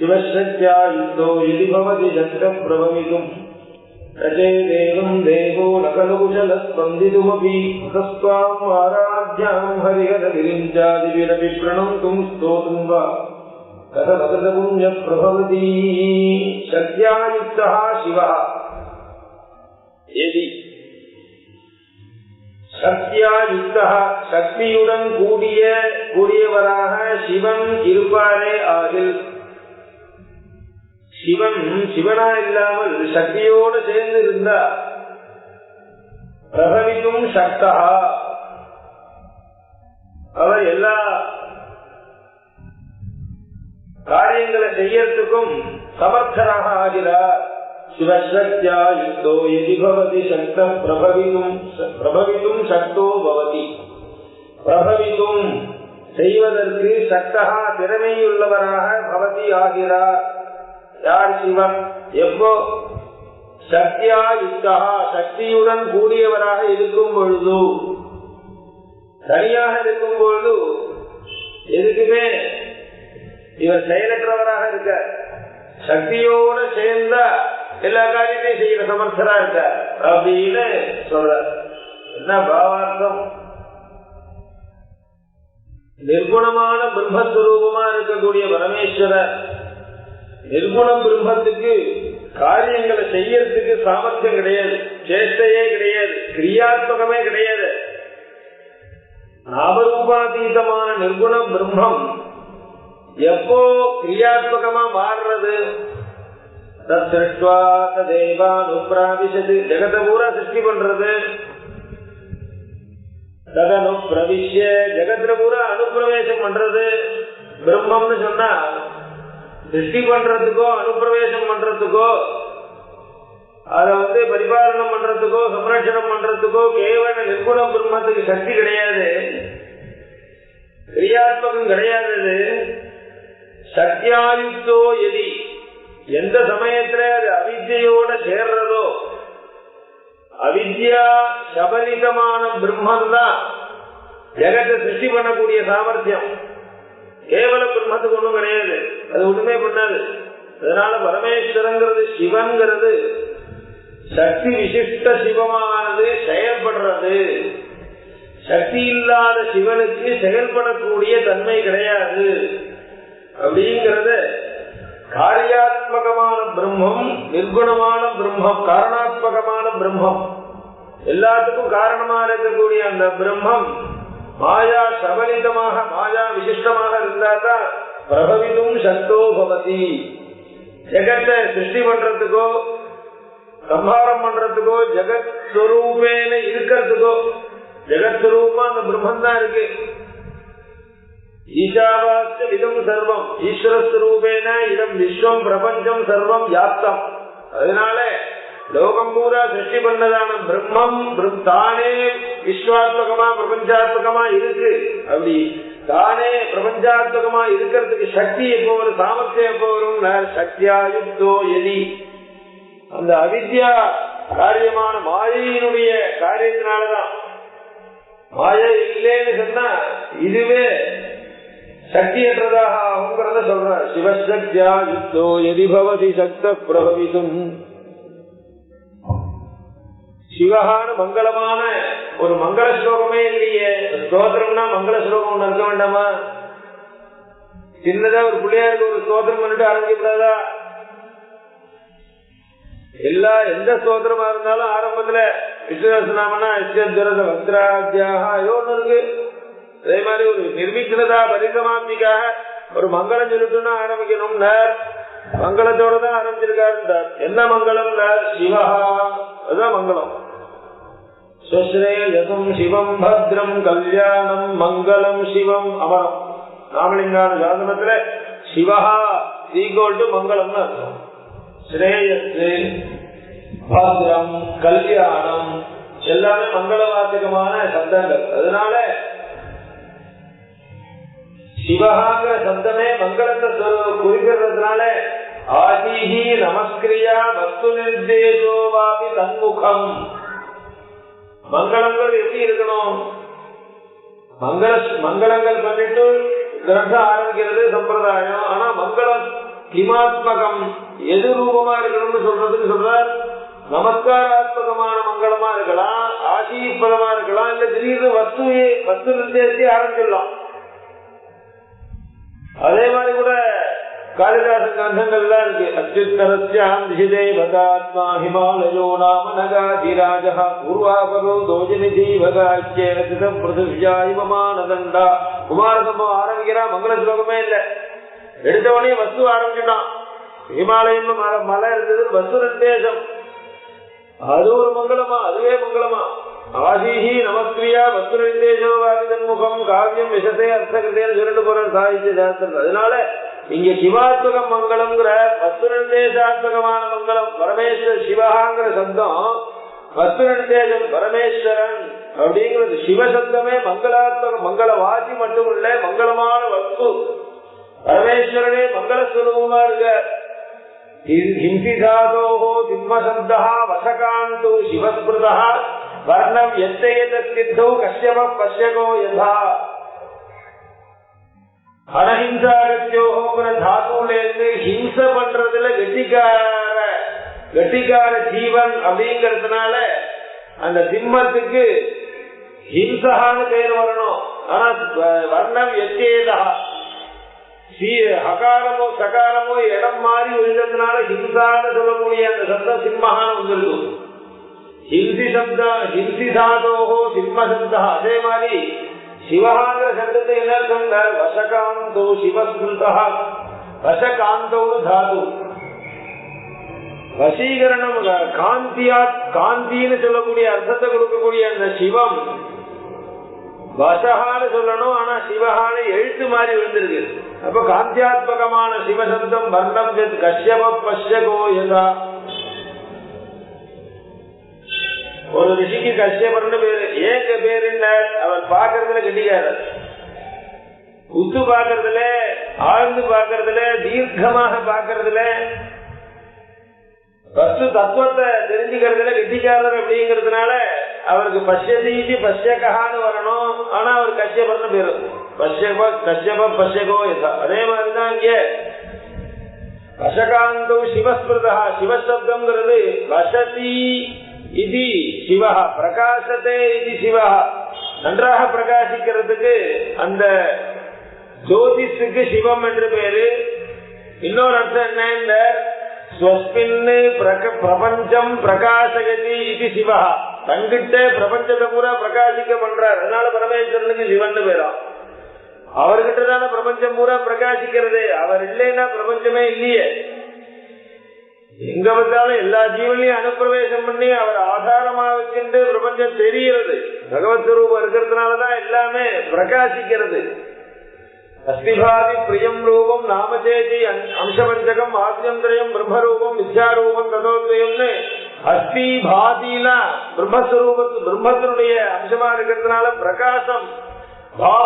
சிவசக்தியா யுக்தோ யதி பவதி சக்ர பிரபவிதும் ரஜே தேவம் தேவோ நகலகுஷல ஸ்பந்திதுமபி தஸ்வாம் ஆராத்யாம் ஹரிஹர விரிஞ்சாதிபிரபி பிரணந்தும் ஸ்தோதும் வா கதமகத புண்ணிய பிரபவதி. சக்தியா யுக்தா சிவா யதி சக்தியா யுக்தா சக்தியுடன் கூடியவராக சிவன் இருப்பாரே ஆகில், சிவன் சிவனா இல்லாமல் சக்தியோடு சேர்ந்து இருந்தா பிரபவிக்கும் சக்தா அவர் எல்லா காரியங்களை செய்யறதுக்கும் சமர்த்தராக ஆகிறார். சிவசக்தியா யுக்தோ யதி பவதி சக்த பிரபவிதும் சக்தோ பவதி. பிரபவிதும் செய்வதற்கு சக்தா திறமையுள்ளவராக பவதி ஆகிறார். யார்? சிவன். எப்போ? சக்தியா யுக்தா சக்தியுடன் கூடியவராக இருக்கும் பொழுது. தனியாக இருக்கும் பொழுது எதுக்குமே இவர் செயலற்றவராக இருக்க, சக்தியோடு சேர்ந்த எல்லா காரியத்தையும் செய்யற சமர்த்தரா இருக்க அப்படின்னு சொல்ற. என்ன பாவார்த்தம்? நிர்குணமான பிரம்மஸ்வரூபமா இருக்கக்கூடிய பரமேஸ்வரர் நிர்குணம் பிரம்மத்துக்கு காரியங்களை செய்யறதுக்கு சாமர்த்தியம் கிடையாது, சேஷ்டையே கிடையாது, கிரியாத்மகமே கிடையாது. நாமரூபாதீதமான நிர்குண பிரம்மம் எப்போ கிரியாத்மகமா மாறுறது? ஜெகத்தை பூரா சிருஷ்டி பண்றது, ததனுப்பிரவிஷ்ய ஜெகத்துல பூரா அனுப்பிரவேசம் பண்றது. பிரம்மம்னு சொன்னா சிருஷ்டி பண்றதுக்கோ அனுப்பிரவேசம் பண்றதுக்கோ அதை பரிபாலனம் பண்றதுக்கோ சம்ரட்சணம் பண்றதுக்கோ கேவல நிர்குண பிரம்மத்துக்கு சக்தி கிடையாது, கிரியாத்மகம் கிடையாது. சக்தியாயுக்தோ எதி எந்த சமயத்துல அது அவித்யோட சேர்றதோ, அவித்யா சபலிதமான பிரம்மன் தான் ஜெகத்தை சிருஷ்டி பண்ணக்கூடிய சாமர்த்தியம். கேவல பிரம்மத்துக்கு ஒண்ணும் கிடையாது, அது ஒண்ணுமே பண்ணாது. அதனால பரமேஸ்வரங்கிறது சிவன்கிறது சக்தி விசிஷ்ட சிவமானது செயல்படுறது. சக்தி இல்லாத சிவனுக்கு செயல்படக்கூடிய தன்மை கிடையாது. அப்படிங்கிறது காரியாத்மகமான பிரம்மம், நிர்குணமான பிரம்மம், காரணாத்மகமான பிரம்மம், எல்லாத்துக்கும் காரணமா இருக்கக்கூடிய அந்த பிரம்மம் மாயா சபலிதமாக மாயா விசிஷ்டமாக இருந்தாதான் பிரபவிதும் சக்தோ பவதி. ஜெகத்தை சிருஷ்டி பண்றதுக்கோ சம்ஹாரம் பண்றதுக்கோ ஜெகத் ஸ்வரூபேன இருக்கிறதுக்கோ, ஜெகத் ஸ்வரூபமா அந்த பிரம்மன் தான் இருக்கு. ஈசாவாஸ்ய இதம் சர்வம் ஈஸ்வரஸ்வரூபேன இதம் விஸ்வம் பிரபஞ்சம் சர்வம் வியாப்தம். அதனால லோகம் பூரா சிருஷ்டி பண்ணதான பிரம்மம் தானே விஸ்வாத்மகமா பிரபஞ்சாத்மகமா இருக்கு. அப்படி தானே பிரபஞ்சாத்மகமா இருக்கிறதுக்கு சக்தி எப்போ வரும், சாமர்த்தியம் எப்போ வரும்? சக்தியாயுக்தோ எதி அந்த அவித்யா காரியமான மாயையினுடைய காரியத்தினாலதான். மாயை இல்லைன்னு சொன்னா இதுவே சக்தியற்றதாக ஆகுங்கிறத சொல்ற. சிவசக்தியா யுக்தோ எதி பவதி சக்த பிரபவிதும். சிவகான மங்களமான ஒரு மங்கள ஸ்லோகமே இல்லையே. ஸ்தோத்திரம்னா மங்கள ஸ்லோகம் ஒண்ணு இருக்க வேண்டாமா? சின்னதா ஒரு பிள்ளையாருக்கு ஒரு ஸ்தோத்திரம் பண்ணிட்டு ஆரம்பிக்கூடாதா? எந்த ஸ்தோத்திரமா இருந்தாலும் ஆரம்பத்துல விஸ்வநாமனா இஷ்டரத வக்ராத்யாக ஏதோ ஒண்ணு இருக்கு. அதே மாதிரி ஒரு நிர்விக்னதா பரிசமாப்திக்காக ஒரு மங்களம் சொல்லிட்டுன்னா ஆரம்பிக்கணும். மங்களத்தோட தான் ஆரம்பிச்சிருக்காரு. என்ன மங்களம்? சிவஹா, அதுதான் மங்களம். ஸ்வஸ்ரேயசம் சிவம் பத்ரம் கல்யாணம் மங்களம் சிவம் அமரம். ராமலிங்கான சாசனத்துல சிவஹா ஈகோல்டு மங்களம்னு அர்த்தம். ஸ்ரேயஸ் பத்ரம் கல்யாணம் எல்லாமே மங்களவாச்சகமான சப்தங்கள். அதனால சிவகாங்கிற சப்தமே மங்களத்தை குறிப்பிடுறதுனால ஆதிஹி நமஸ்கிரியா வஸ்து நிர்தேசோவாபி தன்முகம். மங்களங்கள் எப்படி இருக்கணும்? மங்களங்கள் பண்ணிட்டு கிரந்தம் ஆரம்பிக்கிறது சம்பிரதாயம். ஆனா மங்களம் கிமாத்மகம் எது ரூபமா இருக்கணும்னு சொல்றதுக்கு சொல்றார். நமஸ்காராத்மகமான மங்களமா இருக்கலாம், ஆசீர்வாதமா இருக்கலாம், இல்ல திடீர்னு வஸ்து நிர்தேசி ஆரம்பிச்சிடலாம். அதே மாதிரி கூட காளிதாச கிரந்தங்கள்லாம் இருக்கு. அத்யுத்தரஸ்யாம் திசிதேவதாத்மா ஹிமாலயோ நாம நகாதிராஜ பூர்வாபரோ தோஜனி ஜீவகாச்சேன பிருத்திவியாயிவமானதண்டா. குமாரசம்பவம் ஆரம்பிக்கிறா, மங்கள ஸ்லோகமே இல்ல, எடுத்தவனே வஸ்து ஆரம்பிச்சுட்டான். ஹிமாலயம் மலை இருந்தது, வஸ்து நிர்தேசம், அது ஒரு மங்களமா, அதுவே மங்களமா. ஆசீஹி நமஸ்கிரியா வஸ்து நிர்தேசோ வாதிதன்முகம் காவியம் விஷதே அர்த்தகிருத்தேன்னு சொல்லிட்டு போற சாகித்ய சாஸ்திரம். அதனால இங்க சிவாத்மக மங்களம்ங்கிற வஸ்து நிர்தேசாத்மகமான மங்களம் பரமேஸ்வர சிவகாங்கிற சப்தம், வஸ்து நிர்தேசம் பரமேஸ்வரன் அப்படிங்கிறது சிவசப்தமே மங்களாத்மக மங்களவாசி மட்டும் இல்ல, மங்களமான வஸ்து பரமேஸ்வரனே மங்களஸ்வரூபமா இருக்க. ஹிம்சிதாதோஹோ சிம்மசப்தா வசகாந்தோ சிவஸ்மிருதா வர்ணம் எத்தேதோ கஷ்யப பஷ்யகோ யதா. அனஹிம்சாகத்யோங்கிற தாத்துலேருந்து ஹிம்ச பண்றதுல கெட்டிக்கார ஜீவன் அப்படிங்கறதுனால அந்த சிம்மத்துக்கு ஹிம்சகான்னு பேர் வரணும். ஆனா வர்ணம் எத்தேதா அகாரமோ சகாரமோ இடம் மாறி விழுந்ததுனால ஹிம்சான்னு சொல்லக்கூடிய அந்த சப்தம் சிம்மகான்னு வந்திருக்கும். ஹிம்சி சப்தா ஹிம்சிதாதோஹோ சிம்ம சப்தா. அதே மாதிரி சிவகாங்கிற சப்தத்தை என்ன சொன்னார்? வசகாந்தோ சிவஸ்மிருதா. வசகாந்தோ தாது வசீகரணம், காந்தின்னு சொல்லக்கூடிய அர்த்தத்தை கொடுக்கக்கூடிய அந்த சிவம் வசகான்னு சொல்லணும், ஆனா சிவகான்னு எழுத்து மாறி விழுந்திருக்கு. அப்ப காந்தியாத்மகமான சிவசப்தம் வர்ணம் கஷ்யப பஷ்யகோ யதா. ஒரு ரிஷிக்கு கஷ்யபர்னு பேரு. ஏன் பேரு என்ன? அவர் பாக்குறதுல கெட்டிக்காரர், உத்து பாக்குறதுல, ஆழ்ந்து பாக்குறதுல, தீர்க்கமாக பாக்குறதுல, வஸ்து தத்துவத்தை தெரிஞ்சுக்கிறதுல கெட்டிக்காரர் அப்படிங்கிறதுனால அவருக்கு பஷ்யதீதி பஷ்யகான்னு வரணும். ஆனா அவர் கஷ்யபர்னு பேரு. கஷ்யப பஷ்யகோ யதா. அதே மாதிரிதான் இங்க வசகாந்தோ சிவஸ்மிருதா. சிவசப்தம்ங்கிறது வசதி இது சிவா, பிரகாசத்தே இது சிவா, நன்றாக பிரகாசிக்கிறதுக்கு அந்த ஜோதிஷுக்கு சிவம் என்று பேரு. இன்னொரு அர்த்தம் என்ன? ஸ்வஸ்மின்னு பிரபஞ்சம் பிரகாசகதி இது சிவா. தங்கிட்ட பிரபஞ்சத்தை பூரா பிரகாசிக்க பண்றார், அதனால பரமேஸ்வரனுக்கு சிவன் பேரா. அவர்கிட்ட தானே பிரபஞ்சம் பூரா பிரகாசிக்கிறது. அவர் இல்லைன்னா பிரபஞ்சமே இல்லையே. எங்க வந்தாலும் எல்லா ஜீவனையும் அனுப்பிரவேசம் பண்ணி அவர் ஆதாரமா வச்சுட்டு பிரபஞ்சம் தெரிகிறது. பகவத் ஸ்வரூபம் இருக்கிறதுனாலதான் எல்லாமே பிரகாசிக்கிறது. அஸ்திபாதி பிரியம் ரூபம் நாமச்சேதி அம்சபஞ்சகம் ஆத்யந்திரயம் பிரம்மரூபம் வித்யாரூபம் ததோத்வயம்னு அஸ்தி பாதினா பிரம்மத்தினுடைய அம்சமா இருக்கிறதுனால பிரகாசம்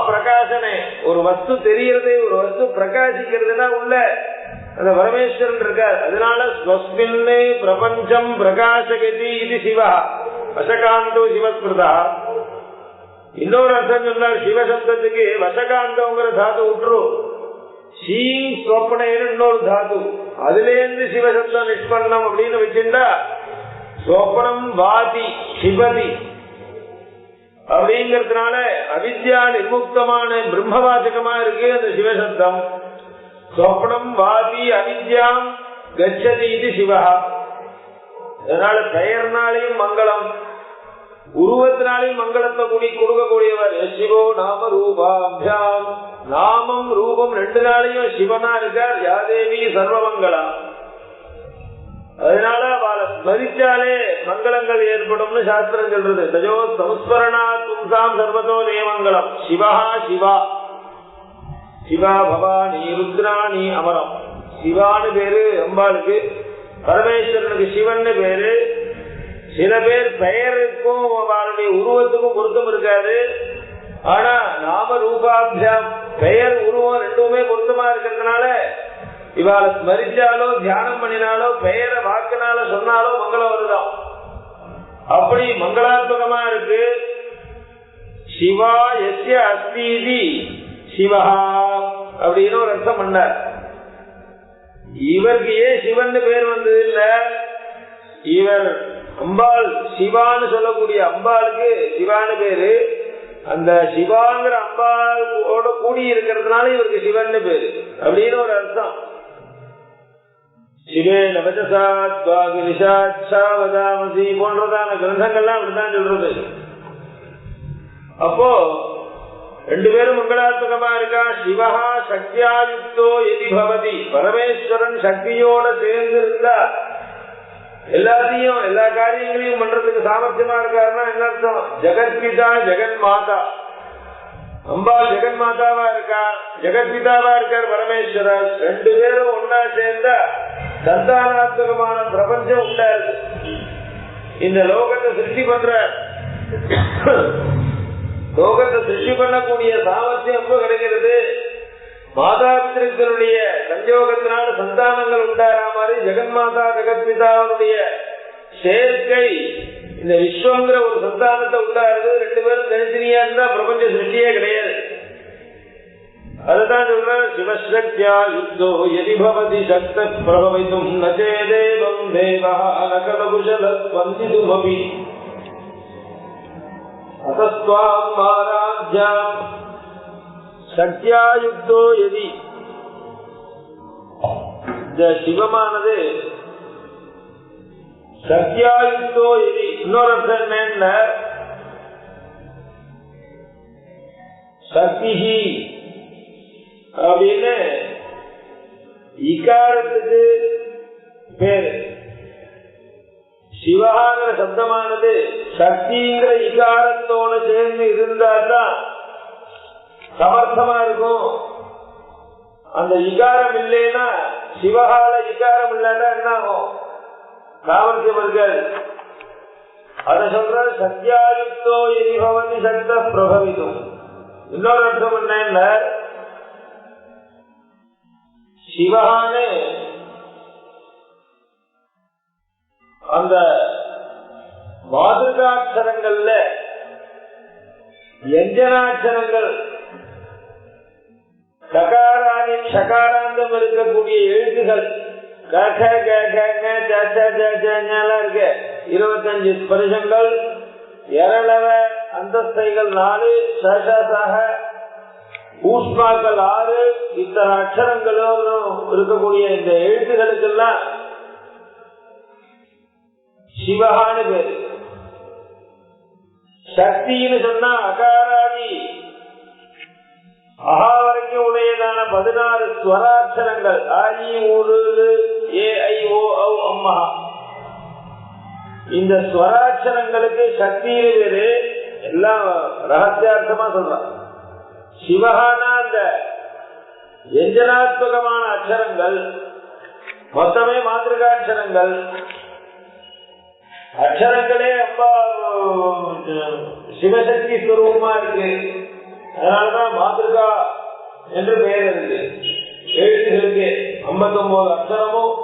பிரகாசனே. ஒரு வஸ்து தெரிகிறது, ஒரு வஸ்து பிரகாசிக்கிறதுனா உள்ள அந்த பரமேஸ்வரன் இருக்கார். அதனால ஸ்வஸ்மின்னு பிரபஞ்சம் பிரகாசகதி இது சிவா, வசகாந்தோ சிவஸ்மிருதா. இன்னொரு அர்த்தம் சொன்னார் சிவசப்தத்துக்கு. வசகாந்தோங்கிற தாது விட்டுரும், ஸ்ரீ ஸ்வப்னேன்னு இன்னொரு தாது, அதுல இருந்து சிவசப்தம் நிஷ்பன்னம் அப்படின்னு வச்சிருந்தா ஸ்வப்னம் வாதி சிவதி அப்படிங்கறதுனால அவித்யா நிர்முக்தமான பிரம்மவாச்சகமா இருக்கு அந்த சிவசப்தம். ஸ்வப்னம் வாதி அவித்யாம் கச்சதி இது சிவா. அதனால பெயர்னாலையும் மங்களம், உருவத்தினாலையும் மங்களத்தை கூடி கொடுக்கக்கூடியவர் சிவோ நாம ரூபாபியாம். நாமம் ரூபம் ரெண்டு நாளையும் சிவனா இருக்கார். யாதேவி சர்வமங்களா. அதனால அவளை ஸ்மரிச்சாலே மங்களங்கள் ஏற்படும் சாஸ்திரம் சொல்றது. தஜோ சம்ஸ்மரணா தும்சாம் சர்வதோ நேமங்கலம். சிவா சிவா சிவா பவானி ருத்ராணி அமரம். சிவான்னு பேரு அம்பாளுக்கு, பரமேஸ்வரனுக்கு சிவன் பேரு. சில பேர் பெயருக்கும் அவளுடைய உருவத்துக்கும் பொருத்தம் இருக்காது. ஆனா நாம ரூபாபியாம் பெயர் உருவம் ரெண்டுமே பொருத்தமா இருக்கிறதுனால இவாளை ஸ்மரிச்சாலோ தியானம் பண்ணினாலோ பெயரை வாக்குனால சொன்னாலோ மங்களம் வருதான். அப்படி மங்களாத்மகமா இருக்கு. சிவா எஸ்ய அஸ்தி சிவஹா அப்படின்னு ஒரு அர்த்தம் பண்ணார். இவருக்கு ஏன் சிவன் பேர் வந்தது இல்ல, இவர் அம்பாள் சிவான்னு சொல்லக்கூடிய அம்பாளுக்கு சிவான்னு பேரு. அந்த சிவாங்கிற அம்பாளோட கூடி இருக்கிறதுனால இவருக்கு சிவன் பேரு அப்படின்னு ஒரு அர்த்தம். சிவே நவஜசாத்வாகிரிஷாட்சாவதாமசி போன்றதான கிரந்தங்கள்லாம் அப்படித்தான் சொல்றது. அப்போ ரெண்டு பேரும் மங்களாத்மகமா இருக்கா. சிவஹா சக்தியாயுக்தோ எதி பவதி, பரமேஸ்வரன் சக்தியோட சேர்ந்து இருந்தா எல்லாத்தையும் எல்லா காரியங்களையும் பண்றதுக்கு சாமர்த்தியமா இருக்காருன்னா என்ன அர்த்தம்? ஜெகத்பிதா ஜெகன் மாதா, அம்பாள் ஜெகன் மாதாவா இருக்கா, ஜெகத்பிதாவா இருக்கார் பரமேஸ்வரர். ரெண்டு பேரும் ஒன்னா சேர்ந்தா சந்தானாத்மகமான பிரபஞ்சம் உண்டாரு. இந்த லோகத்தை சிருஷ்டி பண்ணக்கூடிய சாமர்த்தியம் எப்ப கிடைக்கிறது? மாதாபித்திருக்களுடைய சஞ்சோகத்தினால சந்தானங்கள் உண்டாரா மாதிரி ஜெகன்மாதா ஜெகத்பிதாவுடைய சேர்க்கை இந்த விஸ்வங்கிற ஒரு சந்தானத்தை உண்டாருது. ரெண்டு பேரும் தனித்தனியா இருந்தா பிரபஞ்ச சிருஷ்டியே கிடையாது. அதுதான் சொல்ற சிவசக்தியா யுக்தோ யதி பவதி சக்த பிரபவிதும் நச்சே தேவம் தேவா நகலகுஷல ஸ்பந்திதுமபி அதஸ்வாம் ஆராத்யாம் சக்தியாயுக்தோ எதி. இந்த சிவமானது சக்தியாயுக்தோ எதி இன்னொரு அர்த்தம் என்ன? சக்திஹி அப்படின்னு இகாரத்துக்கு பேரு. சிவகாங்கிற சப்தமானது சக்திங்கிற இகாரத்தோட சேர்ந்து இருந்தால்தான் சமர்த்தமா இருக்கும். அந்த இகாரம் இல்லைன்னா சிவகால இகாரம் இல்லைன்னா என்ன ஆகும்? சாமர்த்தியம் இருக்காது. அத சொல்ற சத்யாயுக்தோ எதி பவதி சக்த பிரபவிதும். இன்னொரு அர்த்தம் என்ன? சிவகானே அந்த மாதிருகாட்சரங்கள்ல வியஞ்சனாட்சரங்கள் சகாராணி சகாராந்தம் இருக்கக்கூடிய எழுத்துகள் இருக்கு. 25 ஸ்பரிசங்கள், இரளவ அந்தஸ்தைகள் 4, சசாசாக ஊஷ்மாக்கள் 6, இத்தனை அக்ஷரங்களும் இருக்கக்கூடிய இந்த எழுத்துகளுக்கெல்லாம் சிவகான்னு பேரு. சக்தின்னு சொன்னா அகாராதி அஹா வரைக்கும் உடையதான 16 ஸ்வராட்சரங்கள் ஆயி ஊரு ஏ ஐ ஓ ஔ அம்மா. இந்த ஸ்வராட்சரங்களுக்கு சக்தின்னு பேரு. எல்லாம் ரகசியார்த்தமா சொல்றான். சிவகானா அந்த வியஞ்சனாத்மகமான அக்ஷரங்கள், மொத்தமே மாதிருகாட்சரங்கள். அக்ஷரங்களே அப்பா சிவசக்தி ஸ்வரூபமா இருக்கு. அதனாலதான் மாதிருகா என்று பெயர் இருக்கு. எழுத்துகளுக்கு 59 அக்ஷரமும்,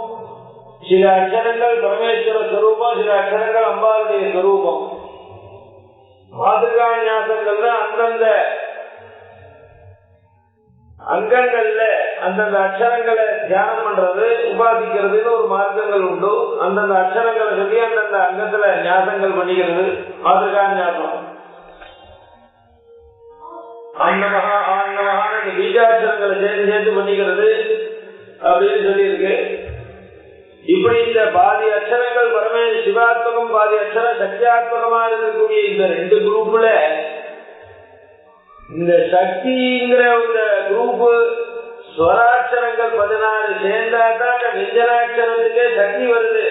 சில அக்ஷரங்கள் பரமேஸ்வர ஸ்வரூபம், சில அக்ஷரங்கள் அம்பாளுடைய ஸ்வரூபம். மாதிருகா ஞாசங்கள்ல அந்தந்த அங்கங்கள்ல அந்தந்த அக்ஷரங்களை தியானம் பண்றது, உபாசிக்கிறதுன்னு ஒரு மார்க்கங்கள் உண்டு. அந்தந்த அக்ஷரங்களை சொல்லி அந்தந்த அங்கத்துல ஞாசங்கள் பண்ணிக்கிறது மாதிருகா ஞாசம். ஆன்னமகா ஆன்னமகான இந்த பீஜாட்சரங்களை சேர்த்து பண்ணிக்கிறது அப்படின்னு சொல்லி இருக்கு. இப்படி இந்த பாதி அக்ஷரங்கள் பரமே சிவாத்மகம், பாதி அக்ஷரம் சக்தியாத்மகமா இருக்கக்கூடிய இந்த ரெண்டு குரூப்ல இந்த சக்திங்கிற ஒரு குரூப் ஸ்வராட்சரங்கள் 16 சேர்ந்தாதான் அந்த வியஞ்சனாட்சரத்துக்கே சக்தி வருது.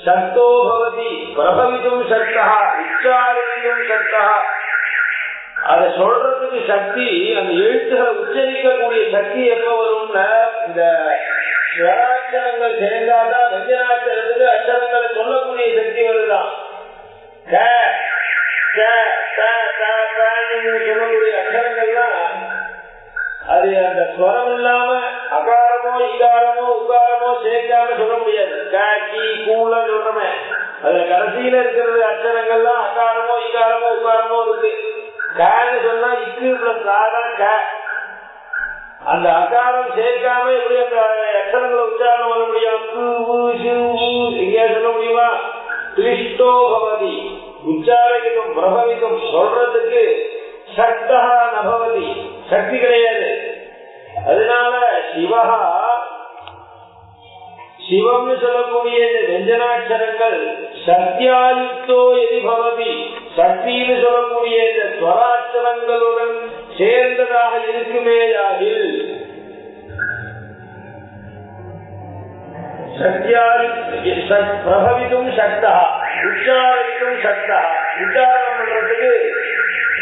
சக்தோ பவதி பிரபவிதும் சக்தா உச்சாரணியும் சக்தா. அதை சொல்றதுக்கு சக்தி, அந்த எழுத்துக்களை உச்சரிக்கக்கூடிய சக்தி எப்ப வரும்னா இந்த ஸ்வராட்சரங்கள் சேர்ந்தாதான் வியஞ்சனாட்சரத்துக்கு அக்ஷரங்களை சொல்லக்கூடிய சக்தி வருதான். சொல்லக்கூடிய அக்ஷரங்கள்லாம் அது அந்த ஸ்வரம் இல்லாம அகாரமோ இகாரமோ உகாரமோ சேர்க்காம சொல்ல முடியாது. காக்கி கூலம் சொல்றமே, அதுல கடைசியில இருக்கிறது அக்ஷரங்கள்லாம் அகாரமோ இகாரமோ உகாரமோ இருக்கு. கான்னு சொன்னா இக்கு பிளஸ் ஆதான் க. அந்த அகாரம் சேர்க்காம எப்படி அந்த அக்ஷரங்களை உச்சாரணம் பண்ண முடியும்? எங்கேயா சொல்ல முடியுமா? கிளிஷ்டோ பவதி உச்சாரகிதம் பிரபவிதம் சொல்றதுக்கு சக்தா நபவதி சக்தி கிடையாது. அதனால சிவஹா சிவம்னு சொல்லக்கூடிய இந்த வெஞ்சனாட்சரங்கள் சக்தியாயுக்தோ எதி பவதி சக்தின்னு சொல்லக்கூடிய இந்த ஸ்வராட்சரங்களுடன் சேர்ந்ததாக இருக்குமேயாகில் பிரபவிதும் சக்தா உச்சாரிக்கும் சக்தா உச்சாரணம் பண்றதுக்கு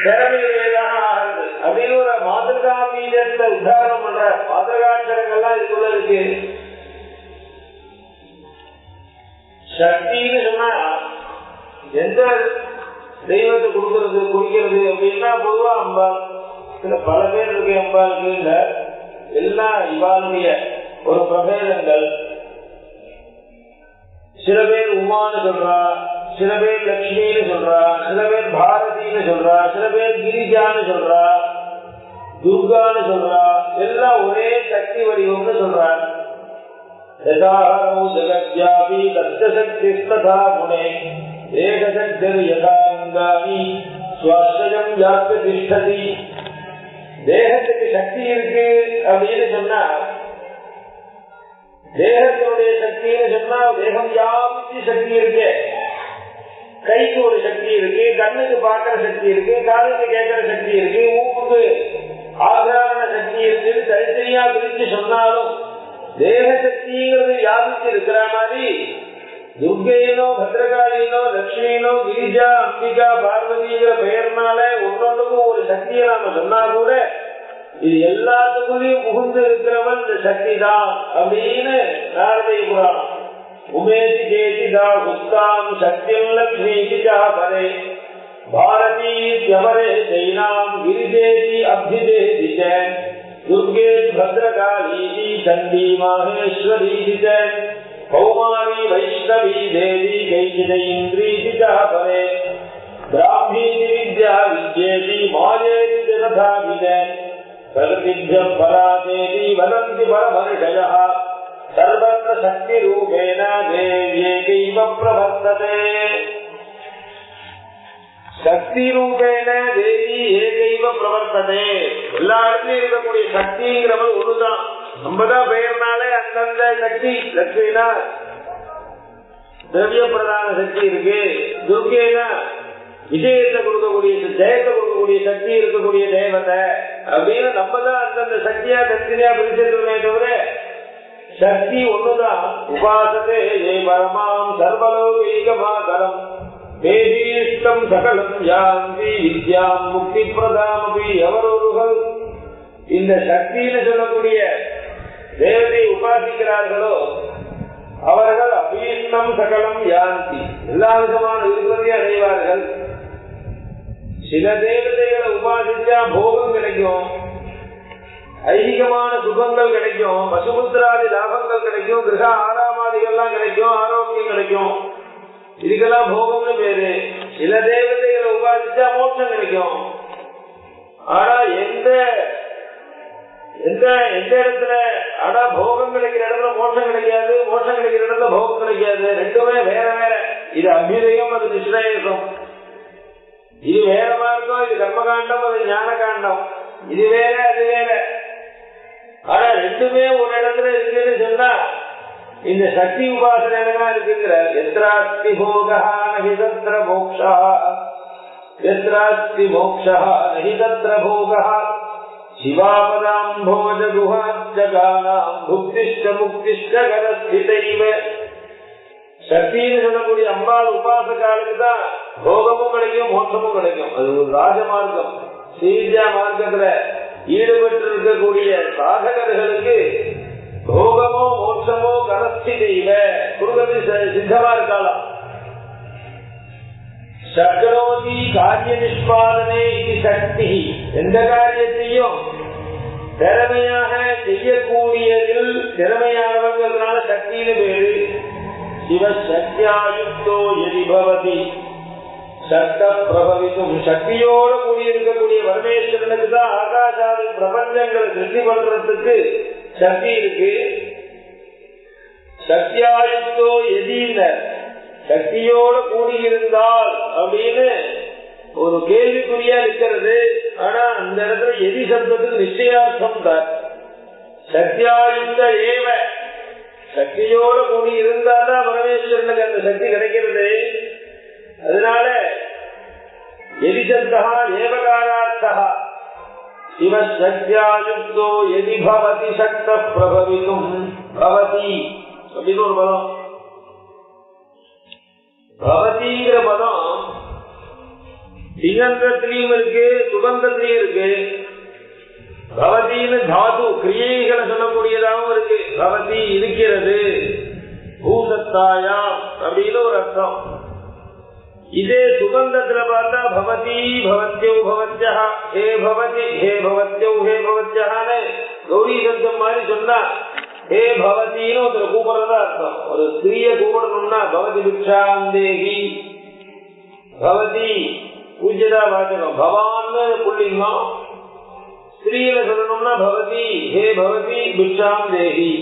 திறமையுடையதாக ஆகுது அப்படின்னு ஒரு மாதிரிகா பீஜத்தை உதாரணம் பண்ற மாதிரிகாட்சரங்கள்லாம் இதுக்குள்ள இருக்கு. சக்தின்னு சொன்னா எந்த தெய்வத்தை கொடுக்கறது குறிக்கிறது அப்படின்னா பொதுவா அம்பாள். இதுல பல பேர் இருக்கு அம்பாளுக்கு. இல்ல எல்லாம் இவாளுடைய ஒரு பிரபேதங்கள். சில பேர் உமான்னு சொல்றா, சில பேர் லட்சுமின்னு சொல்றா, சில பேர் பாரதின்னு சொல்றா, சில பேர் கிரிஜான்னு சொல்றா, துர்கான்னு சொல்றா. எல்லாம் ஒரே சக்தி வடிவம்னு சொல்றார். ஜகத்யாபி தத்சக்தி ததா முனே ஏகசக்திர் யதாங்கானி ஸ்வஸ்யம் யாத்ய திஷ்டதி. தேகத்துக்கு சக்தி இருக்கு அப்படின்னு சொன்னா, தேகத்தினுடைய சக்தின்னு சொன்னா தேகம் யாவுக்கு சக்தி இருக்கு. கைக்கு ஒரு சக்தி இருக்கு, கண்ணுக்கு பார்க்கிற சக்தி இருக்கு, காதுக்கு கேட்கிற சக்தி இருக்கு, மூக்குக்கு ஆதாரண சக்தி இருக்குன்னு தனித்தனியா பிரிச்சு சொன்னாலும் தேக சக்திங்கிறது யாருக்கு இருக்கிற மாதிரி துர்கையினோ பத்ரகாளியினோ லட்சுமியினோ கிரிஜா அம்பிகா பார்வதிங்கிற பெயர்னால ஒன்னொன்றுக்கும் ஒரு சக்தியை நாம சொன்னா கூட இது எல்லாத்துக்குள்ளயும் புகுந்து இருக்கிறவன் இந்த சக்தி தான் அப்படின்னு நாரதை புராணம். உமேதி தேசிதா உஸ்தாம் சக்தியம் லக்ஷ்மி பரே பாரதி யவரே ஜெயினாம் கிரிஜேதி அப்திதேதி துர்கே பத்ரகாளி சண்டி மாஹேஸ்வரி கௌமாரி வைஷ்ணவி தேவி கைசிதை இந்திரி பரே பிராமி வித்யா வித்யேதி மாயேதி ததாவிதே பிரகதிப்யம் பராதேதி வதந்தி பரமர்ஷயः சர்வத்ர சக்தி ரூபேண தேவ்யேகைவ பிரவர்த்ததே. சக்தி ரூபேண தேவி ஏகைவ பிரவர்த்ததே. எல்லா இடத்துலயும் இருக்கக்கூடிய சக்திங்கிறவள் ஒண்ணுதான். 50 பெயர்னாலே அந்தந்த சக்தி. லட்சுமினா திரவிய பிரதான சக்தி இருக்கு, துர்கேனா விஜயத்தை கொடுக்கக்கூடிய ஜெயத்தை கொடுக்கக்கூடிய சக்தி இருக்கக்கூடிய தேவதை அப்படின்னு நம்ம தான் அந்தந்த சக்தியா தனித்தனியா பிரிச்சிருக்கோமே தவிர சக்தி ஒண்ணுதான். உபாசதே பரமாம் சர்வலோகீகமாதரம் வேதீஷ்டம் சகலம் யாந்தி வித்யாம் முக்தி பிரதாமபி. எவரொருகள் இந்த சக்தின்னு சொல்லக்கூடிய தேவதையை உபாசிக்கிறார்களோ அவர்கள் அபீஷ்டம் சகலம் யாந்தி எல்லா விதமான விருப்பத்தையும் அடைவார்கள். சில தேவதைகளை உபாசிச்சா போகம் கிடைக்கும், ஐகிகமான சுகங்கள் கிடைக்கும், பசுபுத்திராதி லாபங்கள் கிடைக்கும், கிரக ஆராமாதிகள்லாம் கிடைக்கும், ஆரோக்கியம் கிடைக்கும். இதுக்கெல்லாம் போகம்னு பேரு. சில தேவதைகளை உபாசிச்சா மோட்சம் கிடைக்கும். ஆனா எந்த இடத்துல ஆனா போகம் கிடைக்கிற இடத்துல மோட்சம் கிடைக்காது, மோட்சம் கிடைக்கிற இடத்துல போகம் கிடைக்காது. ரெண்டுமே வேற வேற. இது அபிநயம், அது நிஷ்ணயம். இது வேற மார்க்கம், இது கர்மகாண்டம், அது ஞான காண்டம். இது வேற அது வேற. ஆனா ரெண்டுமே ஒரு இடத்துல இருக்குன்னு சொன்னா இந்த சக்தி உபாசனை இருக்குங்கிற எத்ராஸ்தி போகா நஹி தத்ர மோக்ஷா எத்ராஸ்தி மோக்ஷா நஹி தத்ர போகா சிவாபதாம்போஜ குஹாஜகானாம் புக்திஷ்ட முக்திஷ்ட கரஸ்திதைவ. சக்தின்னு சொல்லக்கூடிய அம்பாள் உபாசகாலுக்கு தான் போகமும் கிடைக்கும், மோட்சமும் கிடைக்கும். அது ஒரு ராஜமார்க்கம். ஸ்ரீவித்யா மார்க்கத்துல ஈடுபட்டு இருக்கக்கூடிய சாதகர்களுக்கு போகமோ மோட்சமோ கரஸ்திதைவ குருகத்தில் சித்தமா இருக்கலாம். சக்ரோதி காரிய நிஷ்பாதனை இது சக்தி. எந்த காரியத்தையும் திறமையாக செய்யக்கூடியதில் திறமையானவங்கிறதுனால சக்தின்னு பேரு. சிவசக்தியாயுக்தோ எதி பவதி சக்த பிரபவிக்கும் சக்தியோடு கூடியிருக்கக்கூடிய பரமேஸ்வரனுக்கு தான் ஆகாசாதி பிரபஞ்சங்களை சிருஷ்டி பண்றதுக்கு சக்தி இருக்கு. சக்தியாயுக்தோ எதின சக்தியோடு கூடியிருந்தால் அப்படின்னு ஒரு கேள்விக்குறியா இருக்கிறது. ஆனா அந்த இடத்துல எதி சப்தத்துக்கு நிச்சயார்த்தம் தான். சக்தியாயுக்த ஏவ சக்தியோடு கூடி இருந்தால்தான் பரமேஸ்வரனுக்கு அந்த சக்தி கிடைக்கிறது. அதனால எதிசப்தா ஏவகாரார்த்தா சிவ சக்தியாயுக்தோ எதி பவதி சக்த பிரபவிக்கும் பவதி அப்படின்னு ஒரு பதம். பவதிங்கிற பதம் திகந்தத்திலையும் இருக்கு, சுகந்தத்திலையும் இருக்கு. பவதின்னு தாது கிரியைகளை சொல்லக்கூடியதாகவும் இருக்கு. பவதி இருக்கிறது, பூதத்தாயா அப்படின்னு ஒரு அர்த்தம். இதே சுகந்தத்துல பார்த்தா பவதி பவத்யௌ பவத்யா ஹே பவதி ஹே பவத்யௌ ஹே பவத்யான்னு கௌரி சப்தம் மாதிரி சொன்னா ஹே பவதின்னு ஒருத்தர் கூப்பிடுறதா அர்த்தம். ஒரு ஸ்திரீய கூப்பிடணும்னா பவதி பிக்ஷாந்தேகி பவதி பூஜ்யதா வாச்சகம். பவான்னு புள்ளிங்கம். ஸ்திரீல சொல்லணும்னா பவதி ஹே பவதி பிக்ஷாந்தேகி.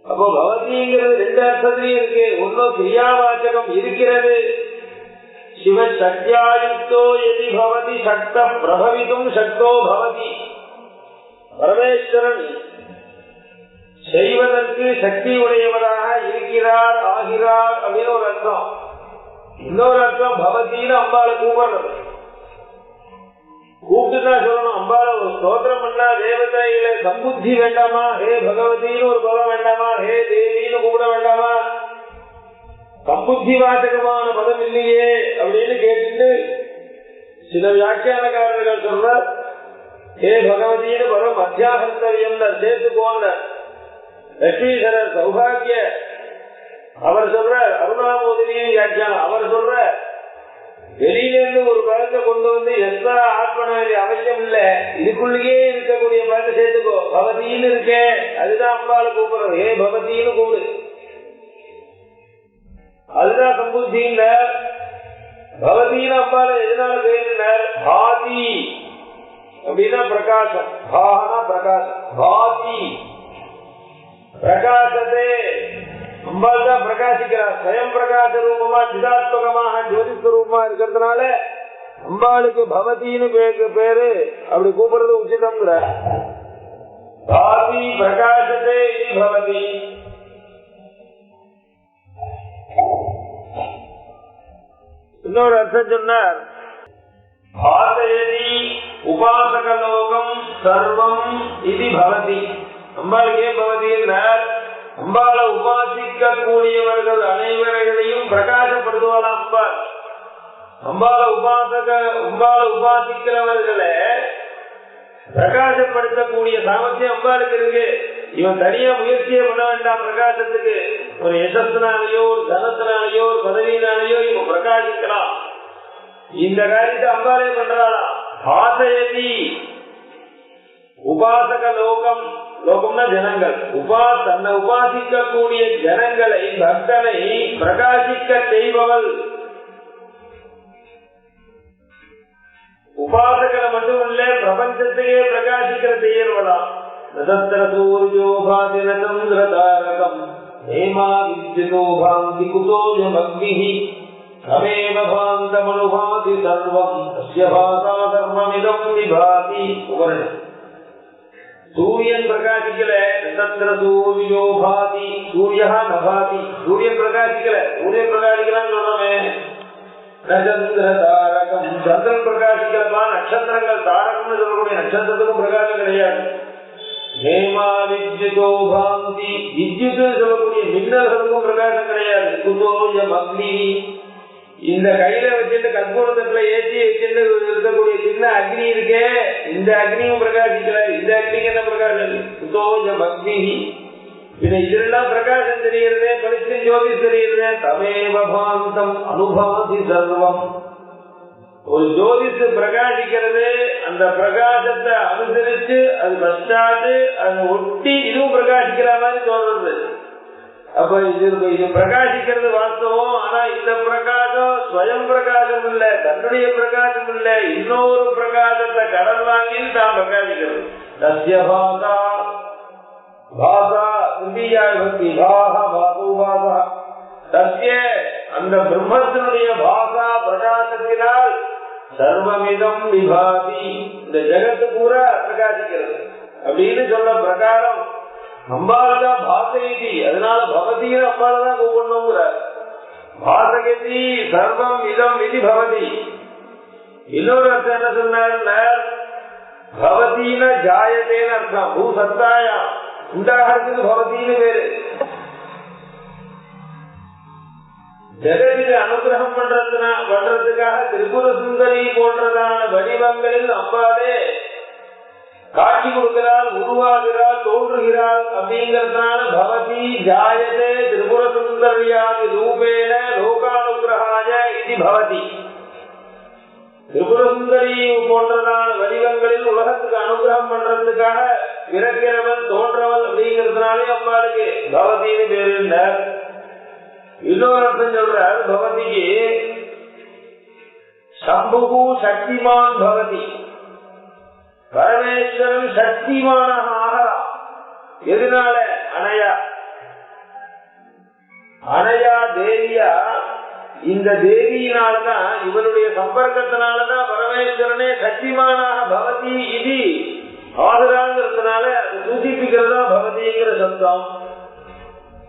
அப்போ பவதிங்கிறது ரெண்டு அர்த்தத்திலையும் இருக்கு. ஒன்னும் கிரியாவாச்சகம் இருக்கிறது. சிவ சக்தியாயுக்தோ எதி பவதி சக்த பிரபவிக்கும் சக்தோ பவதி. பரமேஸ்வரன் செய்வதற்கு சக்தி உடையவராக இருக்கிறார், ஆகிறார் அப்படின்னு ஒரு அர்த்தம். இன்னொரு அர்த்தம் பவதின்னு அம்பாளை கூப்பிடுறது. கூப்பிட்டுதான் சொல்லணும். அம்பாள ஒரு ஸ்தோத்திரம் பண்ணா தேவதையில சம்புத்தி வேண்டாமா? ஹே பகவதினு ஒரு பதம் வேண்டாமா? ஹே தேவின்னு கூப்பிட வேண்டாமா? சம்புத்தி வாசகமான பதம் இல்லையே அப்படின்னு கேட்டு சில வியாக்கியானக்காரர்கள் சொல்ற ஹே பகவதினு பதம் அத்தியாசந்தவியம் சேர்த்துக்கோங்க. லட்சுமீஸ்வரர் சௌபாகிய அவர் சொல்ற அருணாமோதினியின் வியாக்கியானம் அவர் சொல்ற வெளியிலிருந்து ஒரு பழத்தை கொண்டு வந்து எக்ஸ்ட்ரா ஆட் பண்ண வேண்டிய அவசியம் இல்ல. இதுக்குள்ளேயே இருக்கக்கூடிய பழத்தை சேர்த்துக்கோ. பவதின்னு இருக்க அதுதான் அம்பாளை கூப்பிடுறது. ஏ பவதின்னு கூப்பிடு. அதுதான் சம்புத்தின். பவதின்னு அம்பாளை எதனால பேருனார்? பாதி அப்படின்னா பிரகாசம். பாகனா பிரகாசம். பாதி பிரகாசத்தே அம்பாள் தான் பிரகாசிக்கிறார். ஸ்வயம் பிரகாச ரூபமா சிதாத்மகமாக ஜோதிஸ்வரூபமா இருக்கிறதுனால அம்பாளுக்கு பவதின்னு பேரு. அப்படி கூப்பிடுறது உச்சிதம். பாதி பிரகாசத்தே இது பவதி. இன்னொரு அர்த்தம் சொன்னார் பாதயதி உபாசகலோகம் சர்வம் இது பவதி. அம்பாளுக்கு ஏன் பவதி என்றார்? அம்பாளை உபாசிக்க கூடியவர்கள் அனைவரையும் பிரகாசப்படுத்துவாளா அம்பாள். அம்பாளை உபாசிக்கிறவர்களை பிரகாசப்படுத்தக்கூடிய சாமர்த்தியம் அம்பாளுக்கு இருக்கு. இவன் தனியா முயற்சியே பண்ண வேண்டாம் பிரகாசத்துக்கு. ஒரு யசத்தினாலேயோ ஒரு தனத்தினாலேயோ ஒரு பதவியினாலேயோ இவன் பிரகாசிக்கலாம். இந்த காரியத்தை அம்பாளே பண்றாளா? ஆசையதி உபாசக லோகம். லோகம்னா ஜனங்கள். தன்னை உபாசிக்கக்கூடிய ஜனங்களை பக்தனை பிரகாசிக்க செய்பவள். உபாசகனை மட்டுமல்ல பிரபஞ்சத்தையே பிரகாசிக்கிற செய்யறவளாம். நதத்திர சூரியோ பாதின சந்திர தாரகம் ஹேமா வித்யுதோ பாந்தி குதோயம் அக்னிஹி தமேவ பாந்தமனுபாதி சர்வம் தஸ்ய பாசா சர்வமிதம் விபாதி. சூரியன் பிரகாசிக்கல. நட்சத்திர சூரியோ பாதி சூரியா நபாதி. சூரியன் பிரகாசிக்கல. சூரியன் பிரகாசிக்கலான்னு சொன்னோமே. நட்சத்திர தாரகம் சந்திரன் பிரகாசிக்கலப்பா. நட்சத்திரங்கள் தாரகம்னு சொல்லக்கூடிய நட்சத்திரத்துக்கும் பிரகாசம் கிடையாது. ஹேமா வித்யுதோ பாந்தி வித்யுத் சொல்லக்கூடிய மின்னல்களுக்கும் பிரகாசம் கிடையாது. குதோயம் அக்னி. இந்த கையில வச்சுட்டு கற்பூரத்துல ஏற்றி வச்சுட்டு இருக்கக்கூடிய சின்ன அக்னி இருக்கே, இந்த அக்னியும் பிரகாசிக்கல. இந்த அக்னிக்கு என்ன பிரகாசம்? குதோயம் அக்னி. இதெல்லாம் பிரகாசம் தெரிகிறதே, பரிசு ஜோதி தெரிகிறதே. தமேவ பாந்தம் அனுபாதி சர்வம். ஒரு ஜோதிஷு பிரகாசிக்கிறது. அந்த பிரகாசத்தை அனுசரிச்சு அது பச்சாட்டு அதை ஒட்டி இதுவும் பிரகாசிக்கிற மாதிரி தோன்றது. அப்ப இது பிரகாசிக்கிறது வாஸ்தவம். ஆனா இந்த பிரகாசம் ஸ்வயம் பிரகாசம் இல்ல, தன்னுடைய பிரகாசம் இல்ல, இன்னொரு பிரகாசத்தை கடன் வாங்கி தான் பிரகாசிக்கிறது. தஸ்ய பாசா பாசா திரும்பியா பக்தி பாகா பாசோ பாசா தஸ்ய அந்த பிரம்மத்தினுடைய பாசா பிரகாசத்தினால் சர்வமிதம் விபாதி இந்த ஜெகத்து பூரா பிரகாசிக்கிறது அப்படின்னு சொல்ல பிரகாரம் அம்பாலதான் பாசகதி. அதனால பவதின்னு அம்பாலதான் கூப்பிடணுங்கிற பாசகதி சர்வம் இதம் விதி பவதி. இன்னொரு அர்த்தம் என்ன சொன்னார், பவதின ஜாயதேன்னு அர்த்தம். பூ சத்தாயா உண்டாகிறதுக்கு பவதின்னு பேரு. ஜெகத்துக்கு அனுகிரகம் பண்றதுக்காக திரிபுர சுந்தரி போன்றதான வடிவங்களில் அம்பாலே காட்சி கொடுக்கிறாள், உருவாகிறாள், தோன்றுகிறாள். அப்படிங்கறதுனால பவதி ஜாயதே திரிபுர சுந்தரியாதி ரூபேன லோகானுகிரகாய இது பவதி. திரிபுர சுந்தரி போன்றதான வடிவங்களில் உலகத்துக்கு அனுகிரகம் பண்றதுக்காக பிறக்கிறவன் தோன்றவன் அப்படிங்கிறதுனாலே அம்பாளுக்கு பவதின்னு பேரு. இன்னொரு அர்த்தம் சொல்றார், பவதிக்கு சம்புகு சக்திமான் பவதி. பரமேஸ்வரன் சக்திமான ஆகலாம். எதனால? அனயா அனயா தேவியா, இந்த தேவியினால்தான் இவருடைய சம்பர்க்கத்தினாலதான் பரமேஸ்வரனே சக்திமானாக பவதி இது ஆதராங்கிறதுனால அது சூசிப்பிக்கிறதா பவதிங்கிற சப்தம்.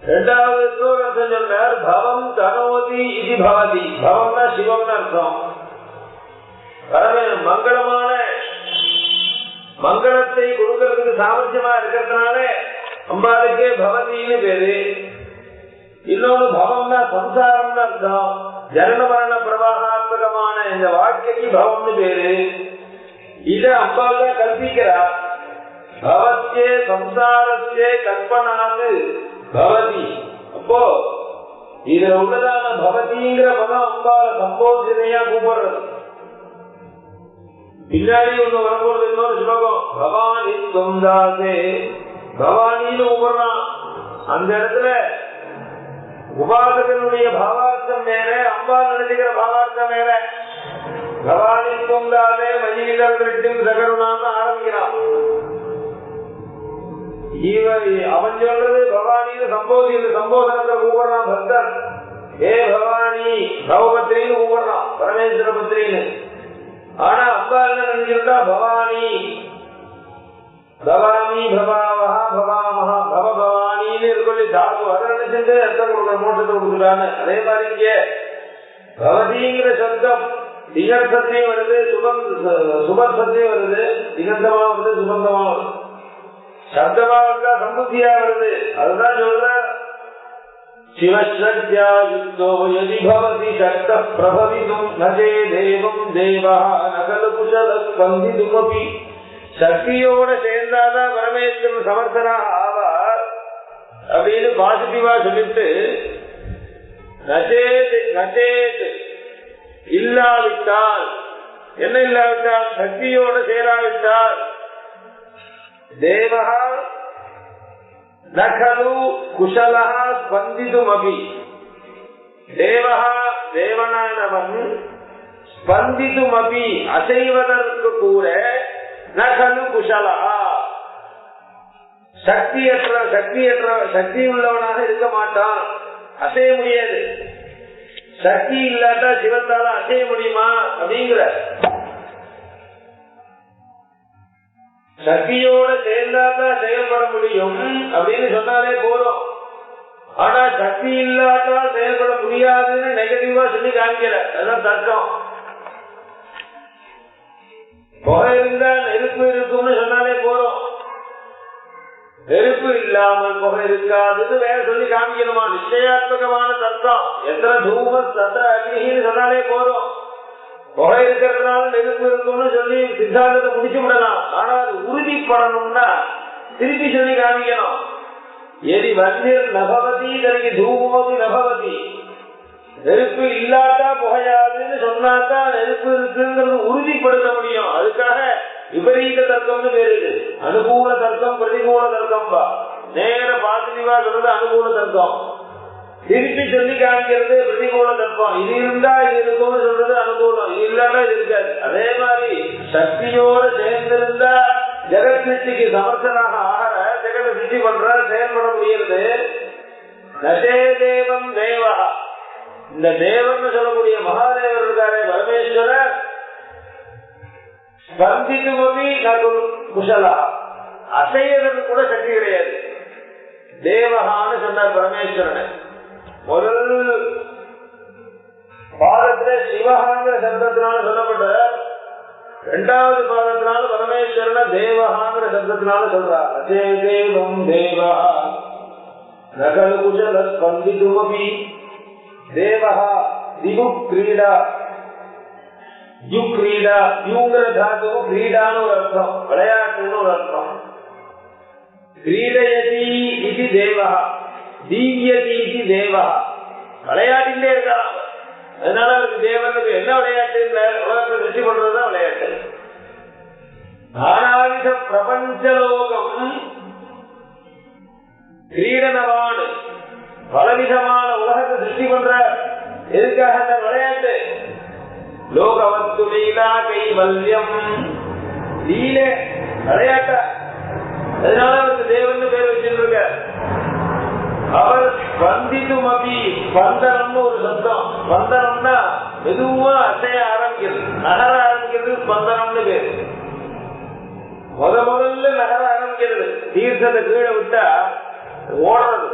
இரண்டாவது அர்த்தம் சொன்னார், பவம் தனோதி இது பவதி. பவம்னா சிவம்னு அர்த்தம். மங்களமான மங்களத்தை கொடுக்கறதுக்கு சாமர்த்தியமா இருக்கிறதுனால அம்பாளுக்கே பவதின்னு பேரு. இன்னொன்னு பவம்னா சம்சாரம்னு அர்த்தம். ஜனன மரண பிரவாகாத்மகமான இந்த வாழ்க்கைக்கு பவம்னு பேரு. இத அம்பாள் தான் கல்பிக்கிறா. பவத்தே சம்சாரத்தே கல்பனாது பவதி. அப்போ இதுல உள்ளதான பவதிங்கிற பதம் அம்பால சம்போதனையா கூப்பிடுறது. பின்னாடி ஒண்ணு வரும்போது இன்னொரு ஸ்லோகம், பவானி துவந்தாசே பவானின்னு கூப்பிடுறான். அந்த இடத்துல உபாசகனுடைய பாவார்த்தம் வேற, அம்பாள் நினைக்கிற பாவார்த்தம் வேற. பவானி துவந்தாசே மயிலிலும் சகருணான்னு ஆரம்பிக்கிறான். அவன் சொல்றது பவானின்னு சம்போதனத்தை கூப்பிடுறான் பக்தன். ஏ பவானி பவபத்ரின்னு கூப்பிடுறான், பரமேஸ்வர பத்ரின்னு. ஆனா அப்பா என்ன நினைச்சிருந்தா பவானி பவாமி பவாவஹா பவாமஹா பவ பவானின்னு சொல்லி தாக்கு வர நினைச்சிட்டு அர்த்தம் கொடுக்குற மோட்டத்தை கொடுக்குறான்னு. அதே மாதிரி இங்கே பவதிங்கிற சப்தம் திகர்த்தத்தையும் வருது, சுபர்த்தத்தையும் வருது. திகந்தமா வருது, சுபந்தமா வருது. சப்தமா வந்தா சம்புத்தியா வருது. அதுதான் சொல்ற சிவசக்தியா யுக்தோ யதி பவதி சக்த பிரபவிதும் நஜே தேவம் தேவஹ நகல குஷல ஸ்பந்திதுமபி. சக்தியோட சேர்ந்தாதான் பரமேஸ்வரன் சமர்த்தனாக ஆவார் அப்படின்னு பாசிட்டிவா சொல்லிட்டு, நஜேத் நஜேத் இல்லாவிட்டால் என்ன இல்லாவிட்டால் சக்தியோட சேராவிட்டால் தேவஹ நகலு குஷலஹ ஸ்பந்திதுமபி. தேவஹ தேவனானவன் ஸ்பந்திதுமபி அசைவதற்கு கூட நகலு குஷலஹ சக்தி உள்ளவனாக இருக்க மாட்டான், அசைய முடியாது. சக்தி இல்லாட்டா சிவத்தால அசைய முடியுமா அப்படிங்கிற சக்தியோட சேர்ந்தாதான் செயல்பட முடியும் அப்படின்னு சொன்னாலே போறோம். ஆனா சக்தி இல்லாட்டா செயல்பட முடியாதுன்னு நெகட்டிவா சொல்லி காமிக்கல. அதான் தர்க்கம். புகை இருந்தா நெருப்பு இருக்கும்னு சொன்னாலே போறோம். நெருப்பு இல்லாமல் புகை இருக்காதுன்னு வேற சொல்லி காமிக்கணுமா? நிச்சயாத்மகமான தர்க்கம். எத்தனை தூம சத்த அக்னின்னு சொன்னாலே போறோம். புகை இருக்கிறதுனால நெருப்பு இருக்கும்னு சொல்லி சித்தாந்தத்தை முடிச்சு விடலாம். ஆனா அது உறுதிப்படணும்னா திருப்பி சொல்லி காமிக்கணும். எரி வன்னிர் நபவதி தனக்கு தூமோதி நபவதி. நெருப்பு இல்லாட்டா புகையாதுன்னு சொன்னாதான் நெருப்பு இருக்குங்கிறது உறுதிப்படுத்த முடியும். அதுக்காக விபரீத தர்க்கம்னு பேரு. அனுகூல தர்க்கம் பிரதிகூல தர்க்கம். நேர பாசிட்டிவா சொல்றது அனுகூல தர்க்கம். திருப்பி சொல்லி காமிக்கிறது பிரதிகூல தத்துவம். இது இருந்தா இது இருக்கும்னு சொல்றது அனுகூலம், இது இல்லைன்னா இது இருக்காது. அதே மாதிரி சக்தியோடு சேர்ந்திருந்தா ஜெகத் சிருஷ்டிக்கு சமர்த்தனாக ஆகிற ஜெகத்தை சிருஷ்டி பண்ற செயல்பட முடியுது. நஜே தேவம் தேவா, இந்த தேவன் சொல்லக்கூடிய மகாதேவர் இருக்காரே பரமேஸ்வரர், ஸ்பந்திதுமபி குஷலா, அசையதற்கு கூட சக்தி கிடையாது. தேவகான்னு சொன்னார் பரமேஸ்வரன். முதல் பாதத்துல சிவகாங்கிற சப்தத்தினால சொல்லப்பட்ட, இரண்டாவது பாதத்தினால பரமேஸ்வரன தேவகாங்கிற சப்தத்தினால சொல்றார். அஜே தேவம் தேவா நகல் குஷல ஸ்பந்திதுமபி தேவஹா திவு கிரீடா. யு கிரீடா, யூங்கிற தாத்து கிரீடான்னு ஒரு அர்த்தம், விளையாட்டுன்னு ஒரு அர்த்தம். கிரீடயதி இது தேவஹா, தீவியதி இது தேவஹா, விளையாட்டிலே இருக்கலாம். அதனால அவருக்கு தேவனுக்கு என்ன விளையாட்டு, உலகத்தை திருஷ்டி பண்றதுதான் விளையாட்டு. நானாவித பிரபஞ்சலோகம் கிரீடனவான், பலவிதமான உலகத்தை திருஷ்டி பண்ற. எதுக்காக அந்த விளையாட்டு? லோகவத்து லீலா கைவல்யம், லீலே விளையாட்ட. அதனால அவருக்கு தேவன் பேர் வச்சிருக்க. அவர் ஸ்பந்திதுமபி, ஸ்பந்தனம்னு ஒரு சப்தம். ஸ்பந்தனம்னா மெதுவா அசைய ஆரம்பிக்கிறது, நகர ஆரம்பிக்கிறது, ஸ்பந்தனம்னு பேரு. முதல்ல நகர ஆரம்பிக்கிறது. தீர்த்தத்தை கீழே விட்டா ஓடுறது.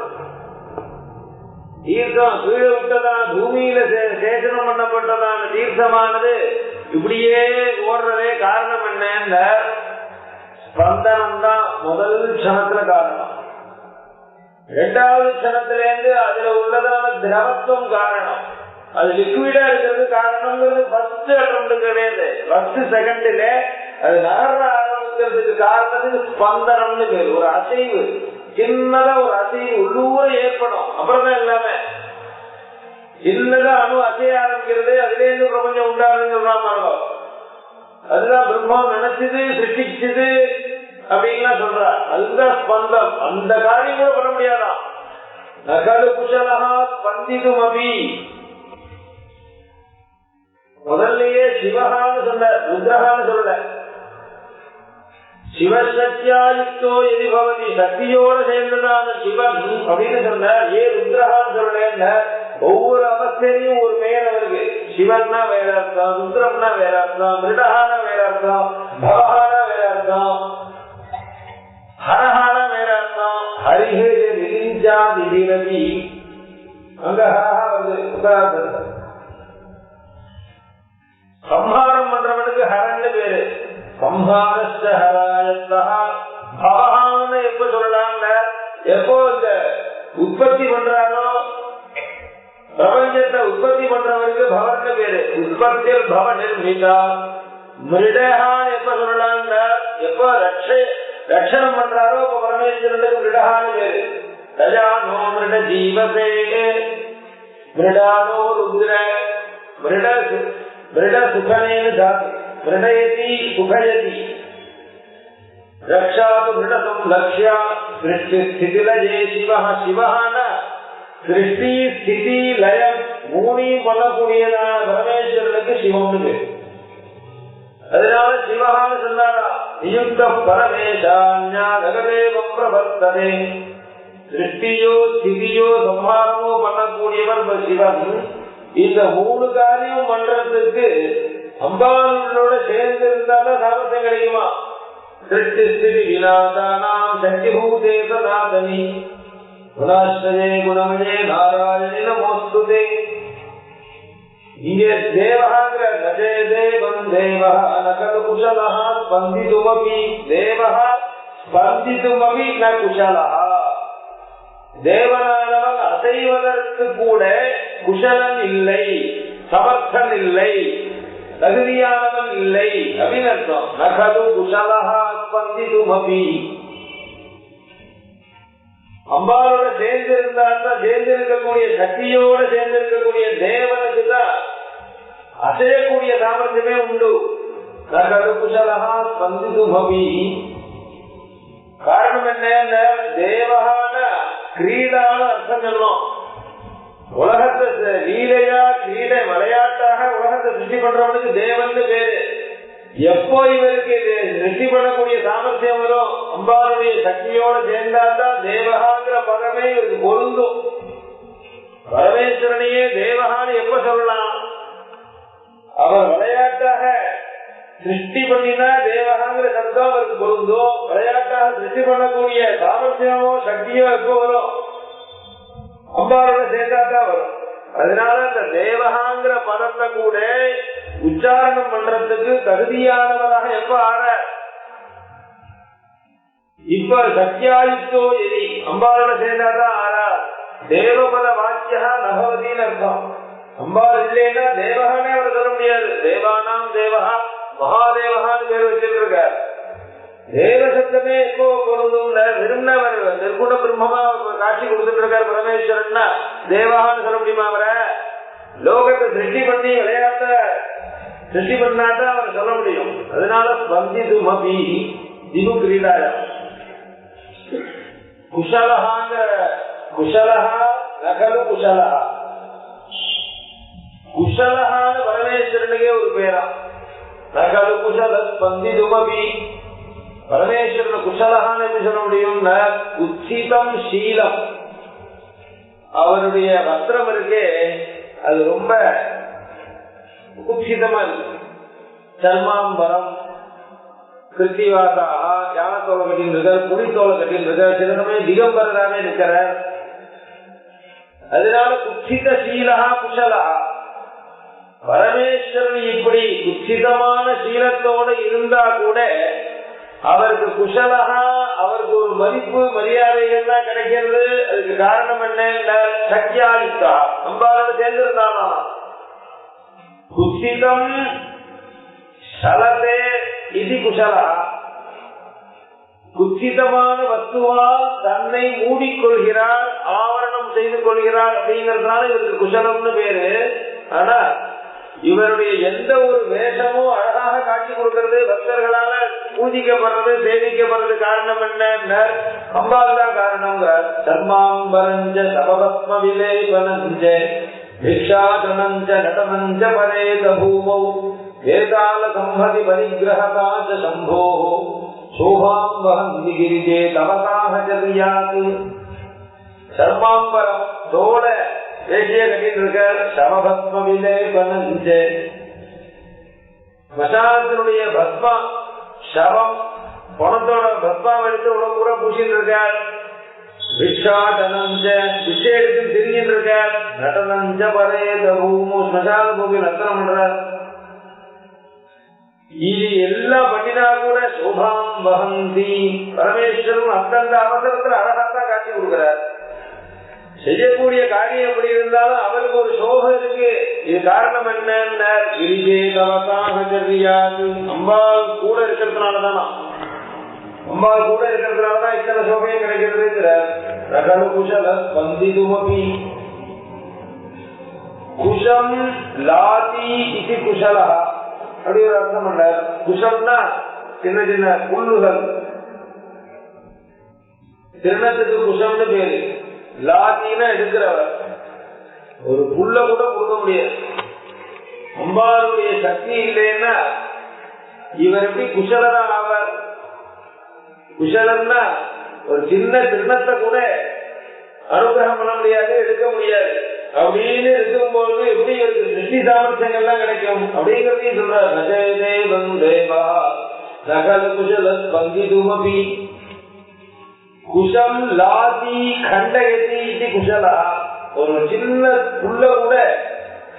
தீர்த்தம் கீழே விட்டதான பூமியில சேதனம் பண்ணப்பட்டதான தீர்த்தமானது இப்படியே ஓடுறதே காரணம் என்ன? ஸ்பந்தனம் தான் முதல் க்ஷணத்துல காரணம். இரண்டாவது க்ஷணத்திலேருந்து அதுல உள்ளதான திரவத்துவம் காரணம். அது லிக்விடா இருக்கிறது காரணம்ங்கிறது ஃபர்ஸ்ட் அட்டம்ப்ட் கிடையாது. ஃபர்ஸ்ட் செகண்ட்ல அது நகர ஆரம்பிக்கிறதுக்கு காரணத்துக்கு ஸ்பந்தனம்னு பேர். ஒரு அசைவு, சின்னதா ஒரு அசைவு உள்ளூர ஏற்படும். அப்புறம் தான் எல்லாமே சின்னதா அணு அசைய ஆரம்பிக்கிறது, அதுல இருந்து பிரபஞ்சம் உண்டாதுன்னு சொல்றாங்க. அதுதான் பிரம்மம் நினைச்சது, சிருஷ்டிச்சது அப்படின்லாம் சொல்றார். அதுதான் ஸ்பந்தம். அந்த காரியம் கூட பண்ண முடியாதான். நகலு குஷலஹா ஸ்பந்திதுமபி. முதல்லயே சிவகான்னு சொன்ன, ருத்ரகான்னு சொல்ல. சிவசக்தியாயுக்தோ எதி பவதி, சக்தியோட சேர்ந்ததான சிவன் அப்படின்னு சொன்னார். ஏன் ருத்ரகான்னு சொல்ல? ஒவ்வொரு அவஸ்தையிலையும் ஒரு பெயர் அவருக்கு. சிவன்னா வேற அர்த்தம், ருத்ரம்னா வேற அர்த்தம், மிருடஹானா வேற அர்த்தம், பவஹானா வேற அர்த்தம், ஹரஹானா வேற அர்த்தம். ஹரிஹே விரிஞ்சா திடீரவி, அங்க ஹரஹா வந்து சம்ஹாரம் பண்றவனுக்கு ஹரன்னு பேரு. சம்ஹாரஸ்ய ஹராயத்தா பவஹான்னு எப்ப சொல்லலாம்ல? எப்போ இந்த உற்பத்தி பண்றாரோ, பிரபஞ்சத்தை உற்பத்தி பண்றவருக்கு பவன்னு பேரு. உற்பத்தியில் பவ நிர்மிதா. மிருடஹான்னு எப்ப சொல்லலாம்ல? எப்போ ரட்சணம் பண்றாரோ இப்ப பரமேஸ்வரனுக்கு மிருடஹான்னு பேரு. தஜானோ மிருட ஜீவசே, மிருடானோ ருத்ர, மிருட சுகனேனு தாத்து, மிருடயதி சுகயதி, ரக்ஷாது மிருடசம் லக்ஷ்யா, சிருஷ்டி ஸ்திதிலயே சிவஹ. சிவஹான சிருஷ்டி ஸ்திதி லயம் மூணையும் பண்ணக்கூடியதான பரமேஸ்வரனுக்கு சிவம்னு பேரு. அதனால சிவஹான்னு சொன்னாரா, நியுக்த பரமேசான்யாதேவம் பிரவர்த்ததே. சிருஷ்டியோ ஸ்திதியோ சம்ஹாரமோ பண்ணக்கூடியவர் சிவன். இந்த மூணு காரியம் பண்றதுக்கு அம்பாளோட சேர்ந்து இருந்தாதான் சாமர்த்தியம் கிடைக்குமா? சிருஷ்டி ஸ்திதி விநாதானாம் சக்தி பூதேதநாதனி குணாஸ்ரயே குணமயே நாராயணி நமோஸ்துதே. இங்க தேவஹாங்கிற நஜே தேவம் தேவஹ நகல் குஷலஹ ஸ்பந்திதுமபி. தேவஹ ஸ்பந்திதுமபி ந குஷலஹ. தேவனானவன் அசைவதற்கு கூட குஷலன் இல்லை, சமர்த்தன் இல்லை, தகுதியானவன் இல்லை அப்படின்னு அர்த்தம். நகலு குஷலஹ ஸ்பந்திதுமபி. அம்பாவோட சேர்ந்து இருந்தால்தான், சேர்ந்து இருக்கக்கூடிய சக்தியோட சேர்ந்து இருக்கக்கூடிய தேவனுக்கு தான் அசையக்கூடிய சாமர்த்தியமே உண்டு. நகலு குஷலஹ ஸ்பந்திதுமபி. காரணம் என்ன? தேவகான கிரீடான அர்த்தம் சொல்லணும். சிருஷ்டி பண்றவனுக்கு தேவன் பேரு. எப்போ இவருக்கு சிருஷ்டி பண்ணக்கூடிய சாமர்த்தியம் வரும், அம்பாளுடைய சக்தியோட சேர்ந்தாதான் தேவகாங்கிற பதமே இவருக்கு பொருந்தும். பரமேஸ்வரனையே தேவகான்னு எப்ப சொல்லலாம்? அவர் விளையாட்டாக சிருஷ்டி பண்ணினா தேவகாங்கிற சப்தம் அவருக்கு பொருந்தும். விளையாட்டாக சிருஷ்டி பண்ணக்கூடிய சாமர்த்தியமோ சக்தியோ எப்போ வரும்? அம்பாளோட சேர்ந்தாதான் வரும். அதனால அந்த தேவகாங்கிற பதத்தை கூட உச்சாரணம் பண்றதுக்கு தகுதியானவராக எப்ப ஆற? இப்ப சத்யாயுக்தோ எரி அம்பாளோட சேர்ந்தாதான் ஆறா. தேவபத வாக்கியா நபவதின்னு அர்த்தம். அம்பாள் இல்லைன்னா தேவகானே அவர் சொல்ல முடியாது. தேவானாம் தேவகா மகாதேவகான்னு பேர் வச்சிருக்க. தேவசப்தமே எப்போ பொருந்தும்? விரும்பினவர் நிர்குண பிரம்மமா காட்சி கொடுத்துட்டு இருக்காரு பரமேஸ்வரன்னா தேவகான்னு சொல்ல முடியுமா? அவரை லோகத்தை சிருஷ்டி பண்ணி விளையாட்ட சிருஷ்டி பண்ணாதான் அவர் சொல்ல முடியும். அதனால ஸ்பந்திது மபி திவு கிரீடாய குஷலஹாங்கிற குஷலஹா நகலு குஷலஹா. குஷலஹான்னு பரமேஸ்வரனுக்கே ஒரு பேரா. நகலு குஷல ஸ்பந்திது மபி. பரமேஸ்வரன் குஷலஹான்னு எப்படி சொல்ல முடியும்? உச்சிதம் சீலம். அவருடைய வஸ்திரம் இருக்கே அது ரொம்ப குப்சிதமா இருக்கு. சர்மாம்பரம் கிருத்திவாசாக யானத்தோலை கட்டின்னு இருக்கார், புலித்தோலை கட்டின்னு இருக்கார், சில சமயம் திகம்பரராகவே இருக்கிறார். அதனால குப்சித சீலகா குஷலஹா. பரமேஸ்வரன் இப்படி குச்சிதமான சீலத்தோடு இருந்தா கூட அவருக்கு குஷலகா, அவருக்கு ஒரு மதிப்பு மரியாதைகள் தான் கிடைக்கிறது. அதுக்கு காரணம் என்ன? சக்தியாயுக்தா அம்பாளோட சேர்ந்திருந்தானா. குச்சிதம் சலதே இது குஷலா. குச்சிதமான வஸ்துவால் தன்னை மூடிக்கொள்கிறார், ஆவரணம் செய்து கொள்கிறார் அப்படிங்கறதுனால இவருக்கு குஷலம்னு பேரு. ஆனா இவருடைய எந்த ஒரு வேஷமும் அழகாக காட்சி கொடுக்கிறது, பக்தர்களால பூஜிக்கப்படுறது, சேவிக்கப்படுறது காரணம் என்ன? அம்பாள் தான் காரணம். சர்மாம்பரஞ்ச சபபத்ம விலேபனஞ்ச பிக்ஷாதனஞ்ச நடனஞ்ச பரேத பூமௌ வேதால சம்பதி பரிகிரஹகாச்ச சம்போ சோபாம் வஹந்தி கிரிஜே தவசாஹ ஜர்யாத். சர்மாம்பரம் தோட வேட்டிய கட்டிட்டு இருக்க. சமபத்ம விலேபனஞ்ச மசாலத்தினுடைய பத்மா சவம் பணத்தோட பத்மாவை எடுத்து உடம்பு கூட பூசிட்டு இருக்கார். பிக்ஷாடனஞ்ச பிச்சை எடுத்து திரிஞ்சிட்டு இருக்கார். நடனஞ்ச பரேத பூமு ஸ்மசான பூமி நர்த்தனம் பண்றார். இது எல்லாம் பண்ணினா கூட சோபாம் வஹந்தி. பரமேஸ்வரன் அந்தந்த அவசரத்துல அழகாத்தான் காட்சி கொடுக்கிறார். செய்யக்கூடிய காரியம் எப்படி இருந்தாலும் அவருக்கு ஒரு சோகம் இருக்கு. இது காரணம் என்ன? கிரிஜே தவசாக ஜர்யாத். அம்பாள் கூட இருக்கிறதுனாலதானா, அம்பாள் கூட இருக்கிறதுனாலதான் இத்தனை சோகையும் கிடைக்கிறது. ரகலு குஷல ஸ்பந்திதுமபி. குஷம் லாதி இது குஷலஹா அப்படி ஒரு அர்த்தம் பண்ண. குஷம்னா சின்ன சின்ன புல்லுகள், திருநத்துக்கு குஷம்னு பேரு. லாத்தினா எடுக்கிறவர். ஒரு புல்ல கூட கொடுக்க முடியாது. அம்பாளுடைய சக்தி இல்லைன்னா இவர் எப்படி குஷலரா ஆவார்? குஷலன்னா ஒரு சின்ன திருநத்தை கூட அனுகிரகம் பண்ண முடியாது, எடுக்க முடியாது. அப்படின்னு இருக்கும்போது எப்படி இவருக்கு சிருஷ்டி சாமர்த்தியங்கள்லாம் கிடைக்கும் அப்படிங்கிறதையும் சொல்றார். நஜேதேவம் தேவா நகல குஷல ஸ்பந்திதுமபி. குஷம் லாதி கண்டயதி இது குஷலா. ஒரு சின்ன புல்ல கூட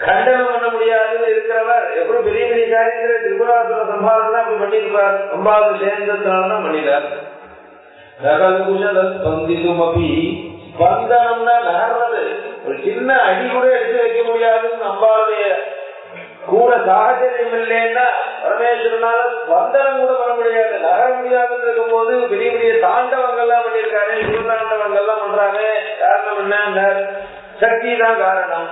கண்டனம் பண்ண முடியாதுன்னு இருக்கிறவர் எப்படி பெரிய பெரிய காரியத்துல திரிபுராசுர சம்பாதம் அப்படி பண்ணிருப்பார். சம்பாதம் சேர்ந்ததுனாலதான் பண்ணினார். நகல குஷல ஸ்பந்திதுமபி. ஸ்பந்தனம்னா நகர்றது. ஒரு சின்ன அடி கூட எடுத்து வைக்க முடியாதுன்னு அம்பாளுடைய கூட சாகச்சரியம் இல்லைன்னா பரமேஸ்வரனால ஸ்பந்தனம் கூட பண்ண முடியாது, நகர முடியாதுன்னு இருக்கும் போது பெரிய பெரிய தாண்டவங்கள்லாம் பண்ணிருக்காரு, சிவதாண்டவங்கள்லாம் பண்றாங்க. காரணம் என்ன? சக்தி தான் காரணம்.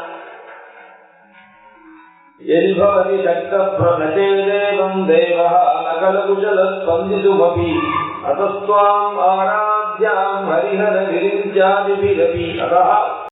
எல்பவதி சக்த பிரநேதேவம் தேவா நகல குஷல ஸ்பந்திதுமபி அதஸ்வாம் ஆராத்யாம் ஹரிஹர விரிஞ்சாதிபிரபி. அதஹ